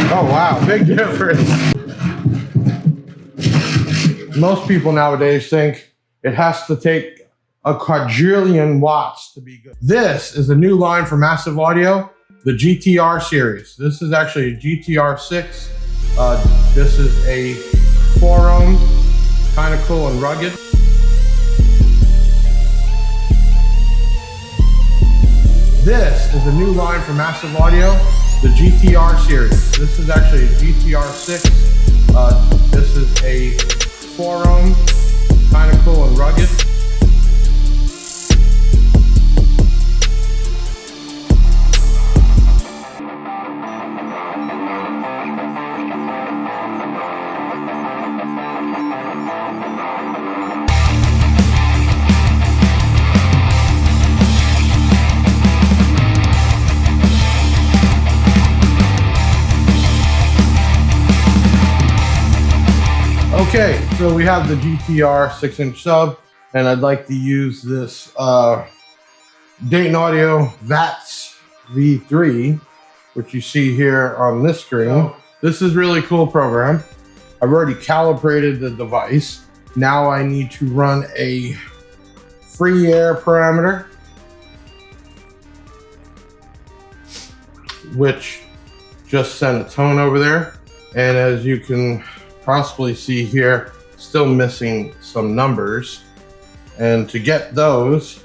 Oh wow, big difference. Most people nowadays think it has to take a quadrillion watts to be good. This is a new line for massive audio, the GTR series. This is actually a GTR6. This is a 4-ohm, kind of cool and rugged. This is a new line for massive audio, the GTR series. This is actually a GTR6. This is a 4-ohm, kind of cool and rugged. Okay, so we have the GTR 6-inch sub, and I'd like to use this Dayton Audio VATS V3, which you see here on this screen. So, this is really cool program. I've already calibrated the device. Now I need to run a free air parameter, which just sent a tone over there. And as you can possibly see here, still missing some numbers, and to get those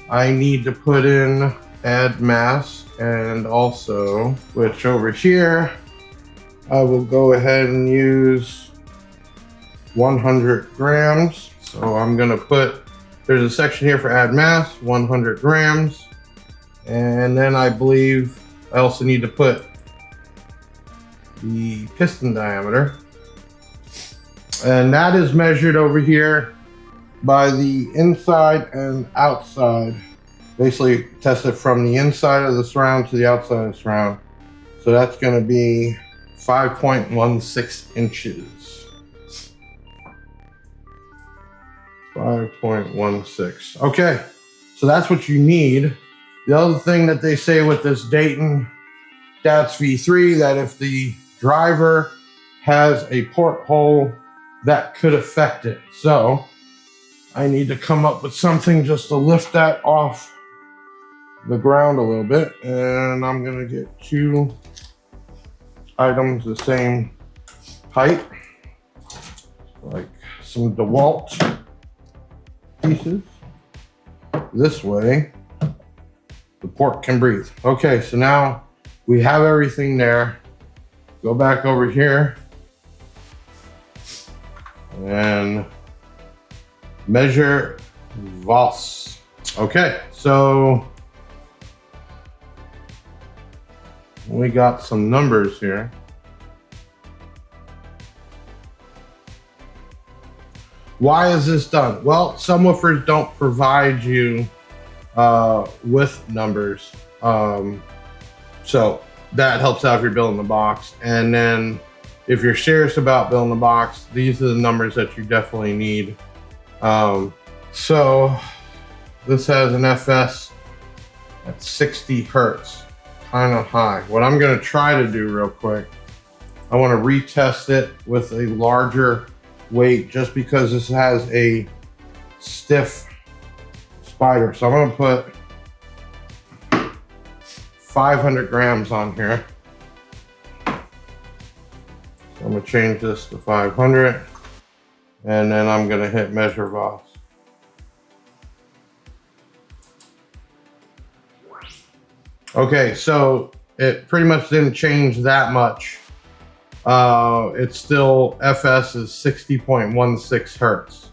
I need to put in add mass, and also, which over here I will go ahead and use 100 grams. So I'm gonna put, there's a section here for add mass, 100 grams, and then I believe I also need to put the piston diameter. And that is measured over here by the inside and outside. Basically test it from the inside of the surround to the outside of the surround. So that's going to be 5.16 inches. 5.16. Okay, so that's what you need. The other thing that they say with this Dayton DATS V3, that if the driver has a porthole, that could affect it. So I need to come up with something just to lift that off the ground a little bit. And I'm gonna get 2 items the same height, like some DeWalt pieces. This way, the port can breathe. Okay, so now we have everything there. Go back over here and measure VOS. Okay, so we got some numbers here. Why is this done? Well, subwoofers don't provide you with numbers. So that helps out if you're building the box. And then if you're serious about building the box, these are the numbers that you definitely need. So this has an FS at 60 Hertz, kind of high. What I'm gonna try to do real quick, I wanna retest it with a larger weight just because this has a stiff spider. So I'm gonna put 500 grams on here. I'm gonna change this to 500, and then I'm gonna hit measure VOS. Okay, so it pretty much didn't change that much. It's still, FS is 60.16 Hertz.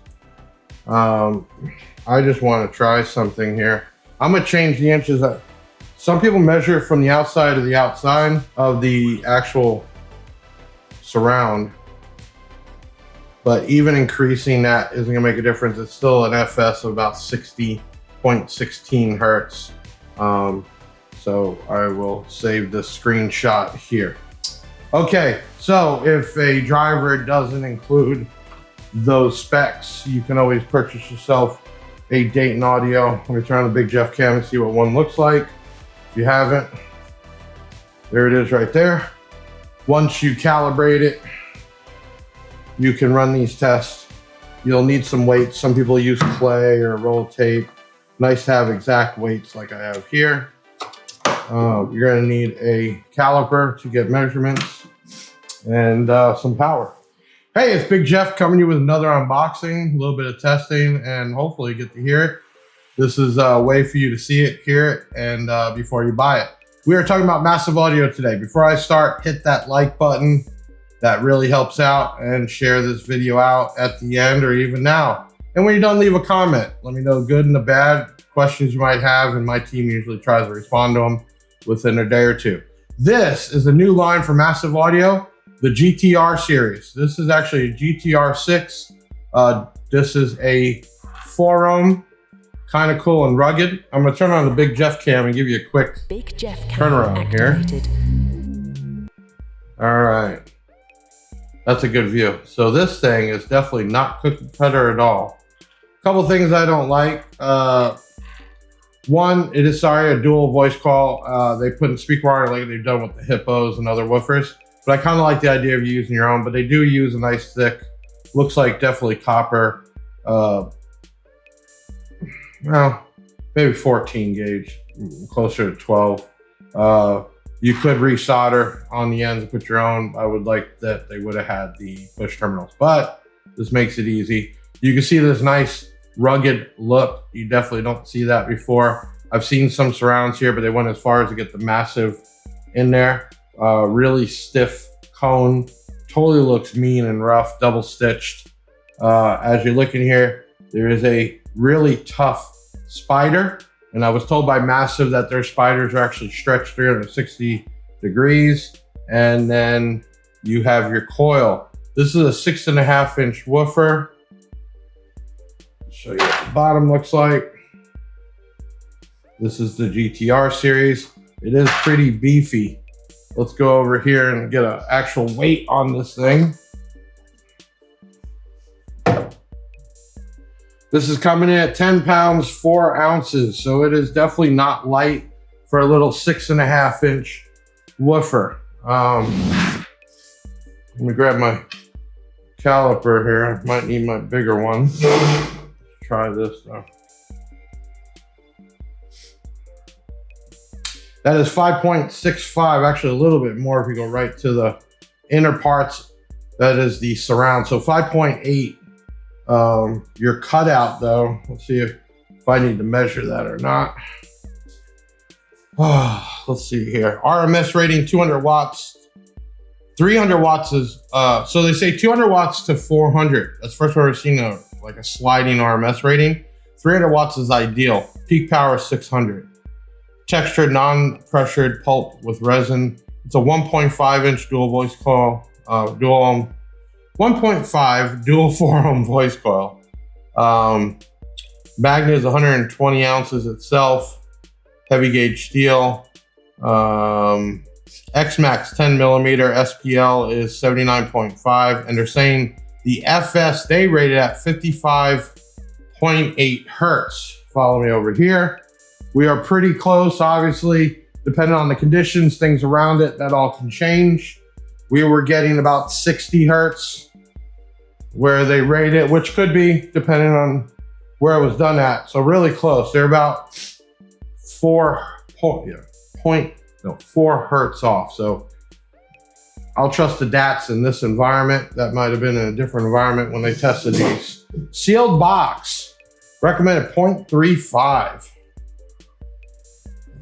I just wanna try something here. I'm gonna change the inches. Some people measure from the outside to the outside of the actual surround, but even increasing that isn't gonna make a difference. It's still an FS of about 60.16 Hertz. So I will save this screenshot here. Okay, so if a driver doesn't include those specs, you can always purchase yourself a Dayton Audio. Let me turn on the Big Jeff cam and see what one looks like. If you haven't, there it is right there. Once you calibrate it, you can run these tests. You'll need some weights. Some people use clay or roll tape. Nice to have exact weights like I have here. You're gonna need a caliper to get measurements and some power. Hey, it's Big Jeff coming to you with another unboxing, a little bit of testing, and hopefully you get to hear it. This is a way for you to see it, hear it, and before you buy it. We are talking about Massive Audio today. Before I start, hit that like button. That really helps out, and share this video out at the end or even now. And when you're done, leave a comment. Let me know the good and the bad questions you might have, and my team usually tries to respond to them within a day or two. This is a new line for Massive Audio, the GTR series. This is actually a GTR6. This is a 4-ohm, kind of cool and rugged. I'm gonna turn on the Big Jeff cam and give you a quick Big Jeff cam turnaround activated. here. All right. That's a good view. So this thing is definitely not cookie cutter at all. A couple things I don't like. One, it is a dual voice call. They put in speaker wire like they've done with the Hippos and other woofers. But I kind of like the idea of using your own, but they do use a nice thick, looks like definitely copper, well, maybe 14 gauge, closer to 12. You could resolder on the ends and put your own. I would like that they would have had the push terminals, but this makes it easy. You can see this nice rugged look. You definitely don't see that before. I've seen some surrounds here, but they went as far as to get the Massive in there. Really stiff cone, totally looks mean and rough, double stitched. As you're looking here, there is a really tough spider. And I was told by Massive that their spiders are actually stretched 360 degrees. And then you have your coil. This is a 6.5-inch woofer. Show you what the bottom looks like. This is the GTR series. It is pretty beefy. Let's go over here and get an actual weight on this thing. This is coming in at 10 pounds, 4 ounces. So it is definitely not light for a little 6.5-inch woofer. Let me grab my caliper here. I might need my bigger one. Try this though. That is 5.65, actually a little bit more if you go right to the inner parts. That is the surround, so 5.8. Your cutout though, let's see if I need to measure that or not. Let's see here. RMS rating 200 watts. 300 watts is, so they say 200 watts to 400. That's the first time I've seen a sliding RMS rating. 300 watts is ideal. Peak power is 600. Textured, non-pressured pulp with resin. It's a 1.5-inch dual voice coil, dual 1.5 dual 4-ohm voice coil. Magnet is 120 ounces itself. Heavy gauge steel. X-Max 10 millimeter. SPL is 79.5. And they're saying the FS, they rated at 55.8 hertz. Follow me over here. We are pretty close, obviously, depending on the conditions, things around it, that all can change. We were getting about 60 hertz where they rate it, which could be depending on where it was done at. So really close. They're about 4 hertz off. So I'll trust the DATs in this environment. That might have been in a different environment when they tested these. Sealed box, recommended 0.35.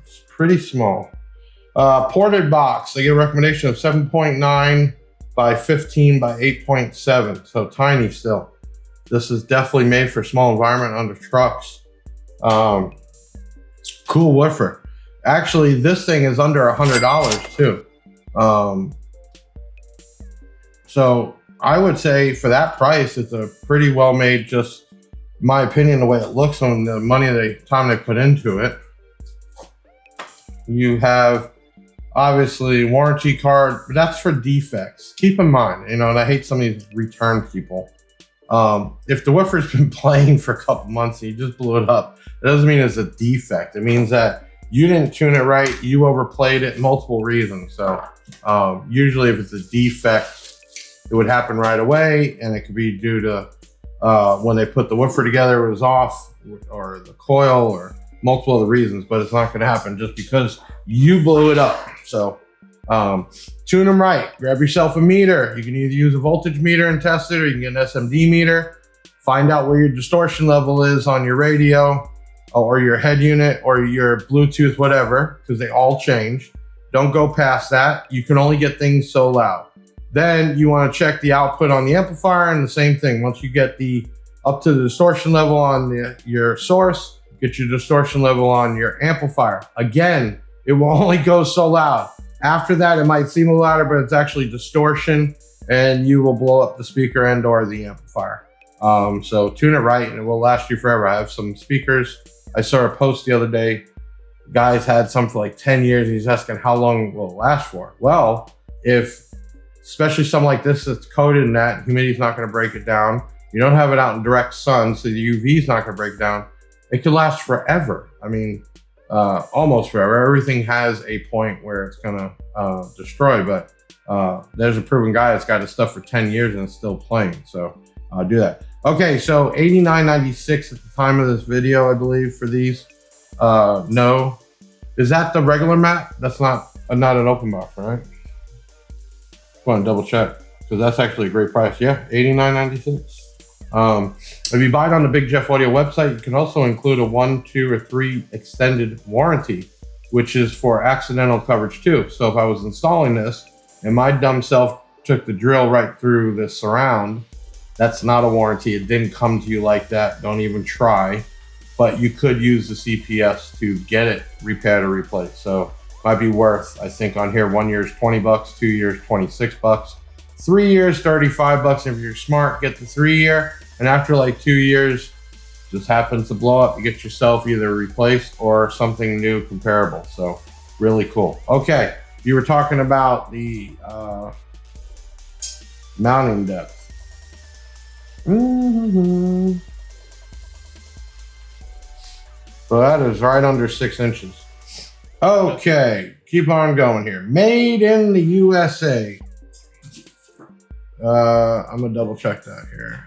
It's pretty small. Ported box, they get a recommendation of 7.9 by 15 by 8.7, so tiny still. This is definitely made for small environment under trucks. Cool woofer. Actually, this thing is under $100 too. So I would say for that price, it's a pretty well made, just my opinion, the way it looks and the money, time they put into it. You have obviously warranty card, but that's for defects. Keep in mind, and I hate some of these return people. If the woofer's been playing for a couple months and you just blew it up, it doesn't mean it's a defect. It means that you didn't tune it right. You overplayed it, multiple reasons. So usually if it's a defect, it would happen right away, and it could be due to when they put the woofer together, it was off, or the coil, or multiple other reasons, but it's not going to happen just because you blew it up. So tune them right. Grab yourself a meter. You can either use a voltage meter and test it, or you can get an SMD meter. Find out where your distortion level is on your radio, or your head unit, or your Bluetooth, whatever, because they all change. Don't go past that. You can only get things so loud. Then you want to check the output on the amplifier, and the same thing. Once you get up to the distortion level on your source, get your distortion level on your amplifier. Again, it will only go so loud. After that, it might seem a little louder, but it's actually distortion, and you will blow up the speaker and or the amplifier. So tune it right, and it will last you forever. I have some speakers. I saw a post the other day. Guys had some for like 10 years. And he's asking how long will it last for? Well, especially something like this that's coated in that, humidity's not going to break it down. You don't have it out in direct sun, so the UV is not going to break it down. It could last forever. I mean, almost forever. Everything has a point where it's going to destroy, but there's a proven guy that's got his stuff for 10 years and it's still playing. So do that. Okay, so $89.96 at the time of this video, I believe, for these. No. Is that the regular mat? That's not an open box, right? Just want to double check, because that's actually a great price. Yeah, $89.96. If you buy it on the Big Jeff Audio website, you can also include a 1, 2, or 3 extended warranty, which is for accidental coverage too. So if I was installing this and my dumb self took the drill right through the surround, that's not a warranty. It didn't come to you like that. Don't even try. But you could use the CPS to get it repaired or replaced. So might be worth, I think on here, 1 year's $20, 2 years $26, 3 years $35. If you're smart, get the 3 year, and after like 2 years, just happens to blow up, you get yourself either replaced or something new comparable. So really cool. Okay, you were talking about the mounting depth. So that is right under 6 inches. Okay, keep on going here. Made in the USA. I'm gonna double check that here,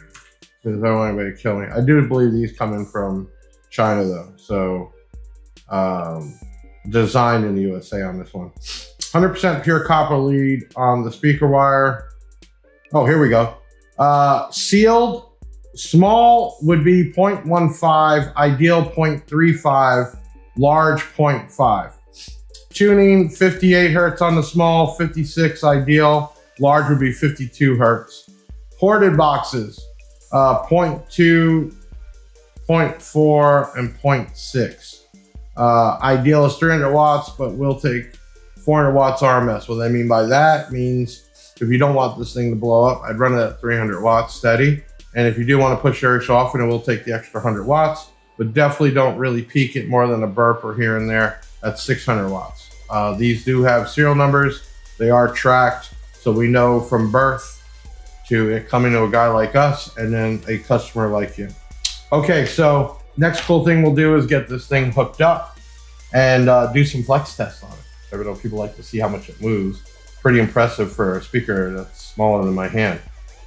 because I don't want anybody to kill me. I do believe these come in from China though. So designed in the USA on this one. 100% pure copper lead on the speaker wire. Oh, here we go. Sealed. Small would be 0.15, ideal 0.35, large 0.5. Tuning 58 hertz on the small, 56 ideal, large would be 52 hertz. Ported boxes, 0.2, 0.4, and 0.6. Ideal is 300 watts, but we'll take 400 watts RMS. What I mean by that means if you don't want this thing to blow up, I'd run it at 300 watts steady. And if you do want to push air so often, it will take the extra 100 watts, but definitely don't really peak it more than a burp or here and there at 600 watts. These do have serial numbers. They are tracked, so we know from birth to it coming to a guy like us and then a customer like you. Okay, so next cool thing we'll do is get this thing hooked up and do some flex tests on it. I know people like to see how much it moves. Pretty impressive for a speaker that's smaller than my hand.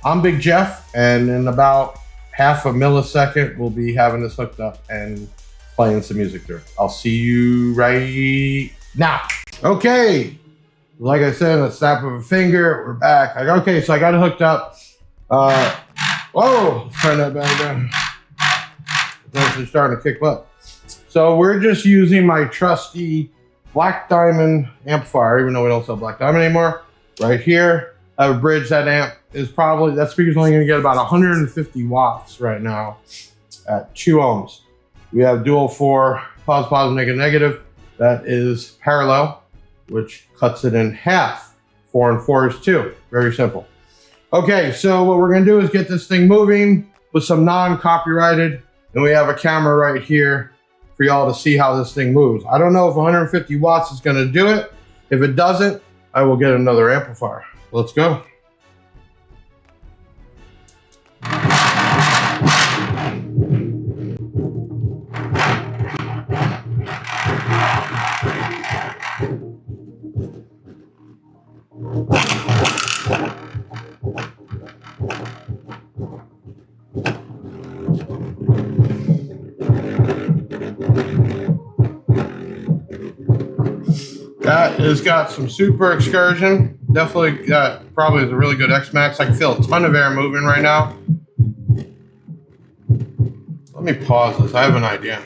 I'm Big Jeff, and in about half a millisecond, we'll be having this hooked up and playing some music through it. I'll see you right now. Okay, like I said, a snap of a finger, we're back. Okay, so I got it hooked up. Whoa, turn that back down. It's actually starting to kick butt. So we're just using my trusty Black Diamond amplifier, even though we don't sell Black Diamond anymore. Right here, I have a bridge. That amp is probably, that speaker's only gonna get about 150 watts right now at 2 ohms. We have dual 4, positive, negative, negative. That is parallel, which cuts it in half. 4 and 4 is 2, very simple. Okay, so what we're gonna do is get this thing moving with some non-copyrighted, and we have a camera right here for y'all to see how this thing moves. I don't know if 150 watts is gonna do it. If it doesn't, I will get another amplifier. Let's go. That has got some super excursion. Definitely got probably is a really good X-Max. I can feel a ton of air moving right now. Let me pause this. I have an idea.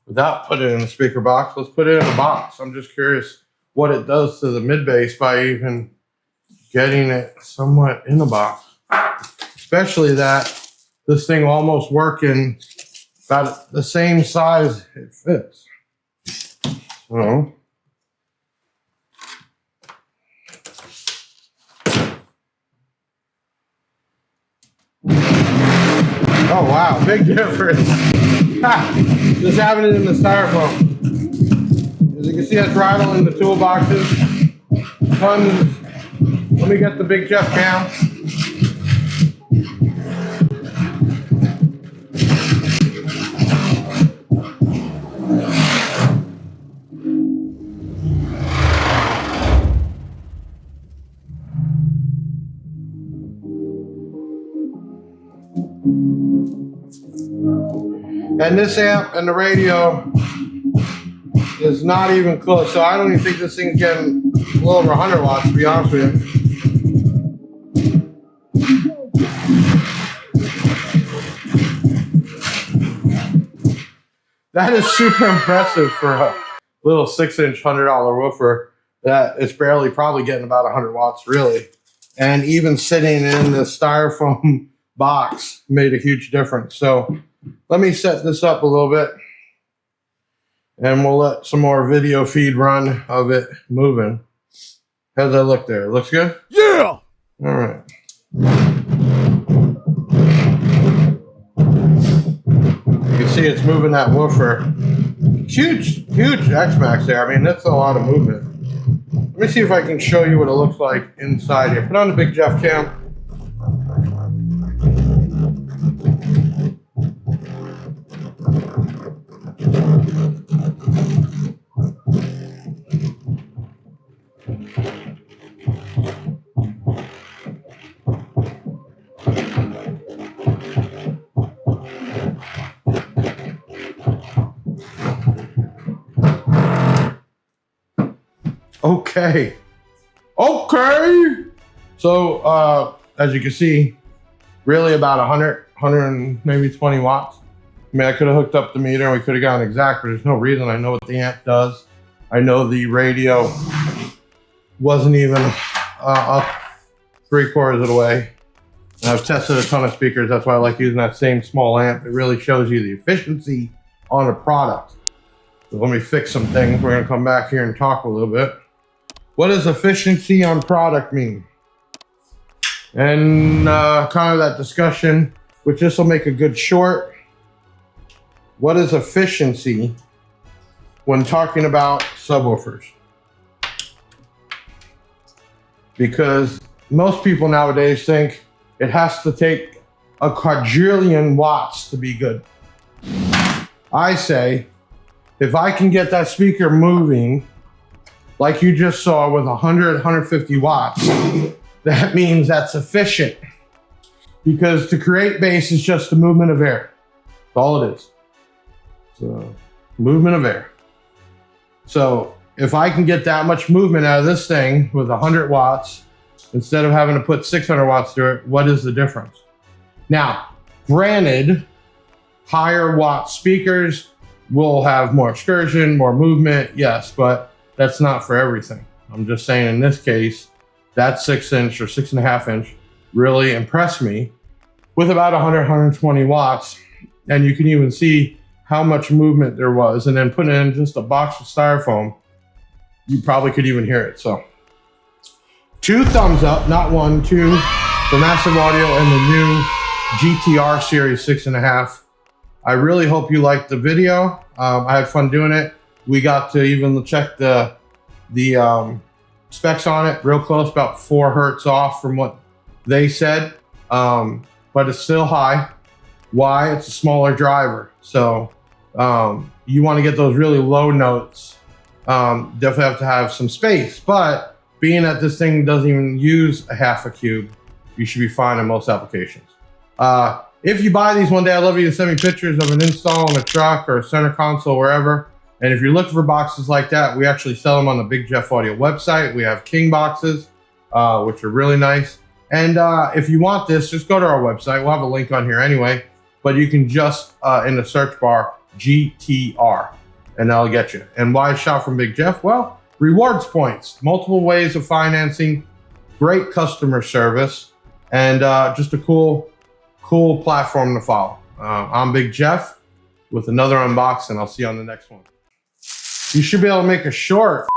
Without putting it in the speaker box, let's put it in a box. I'm just curious what it does to the mid bass by even getting it somewhat in a box. Especially that this thing almost working about the same size it fits. So. Oh wow, big difference. Just having it in the styrofoam. As you can see, that's rattling the toolboxes. Tons. Let me get the Big Jeff cam. And this amp and the radio is not even close. So I don't even think this thing's getting a little over 100 watts, to be honest with you. That is super impressive for a little 6-inch $100 woofer. That is barely probably getting about 100 watts, really. And even sitting in the styrofoam box made a huge difference. So let me set this up a little bit and we'll let some more video feed run of it moving. How's that look there? Looks good? Yeah! All right. You can see it's moving that woofer. Huge X-Max there. I mean, that's a lot of movement. Let me see if I can show you what it looks like inside here. Put on the Big Jeff cam. Okay. So, as you can see, really about 100 and maybe 20 watts. I mean, I could have hooked up the meter and we could have gotten exact, but there's no reason. I know what the amp does. I know the radio wasn't even up 3/4 of the way. And I've tested a ton of speakers. That's why I like using that same small amp. It really shows you the efficiency on a product. So let me fix some things. We're going to come back here and talk a little bit. What does efficiency on product mean? And kind of that discussion, which this will make a good short. What is efficiency when talking about subwoofers? Because most people nowadays think it has to take a quadrillion watts to be good. I say, if I can get that speaker moving, like you just saw with 100, 150 watts, that means that's efficient. Because to create bass is just a movement of air. That's all it is. So, movement of air. So if I can get that much movement out of this thing with 100 watts, instead of having to put 600 watts through it, what is the difference? Now, granted, higher watt speakers will have more excursion, more movement, yes, but that's not for everything. I'm just saying in this case, that 6-inch or 6.5 inch really impressed me with about 100, 120 watts. And you can even see how much movement there was. And then put it in just a box of styrofoam, you probably could even hear it. So 2 thumbs up, not 1, 2 for Massive Audio and the new GTR Series 6.5. I really hope you liked the video. I had fun doing it. We got to even check the specs on it real close, about 4 hertz off from what they said, but it's still high. Why? It's a smaller driver. So you want to get those really low notes. Definitely have to have some space, but being that this thing doesn't even use a half a cube, you should be fine in most applications. If you buy these one day, I'd love you to send me pictures of an install on a truck or a center console, wherever. And if you're looking for boxes like that, we actually sell them on the Big Jeff Audio website. We have King boxes, which are really nice. And if you want this, just go to our website. We'll have a link on here anyway, but you can just, in the search bar, GTR, and that'll get you. And why shop from Big Jeff? Well, rewards points, multiple ways of financing, great customer service, and just a cool platform to follow. I'm Big Jeff with another unboxing. I'll see you on the next one. You should be able to make a short.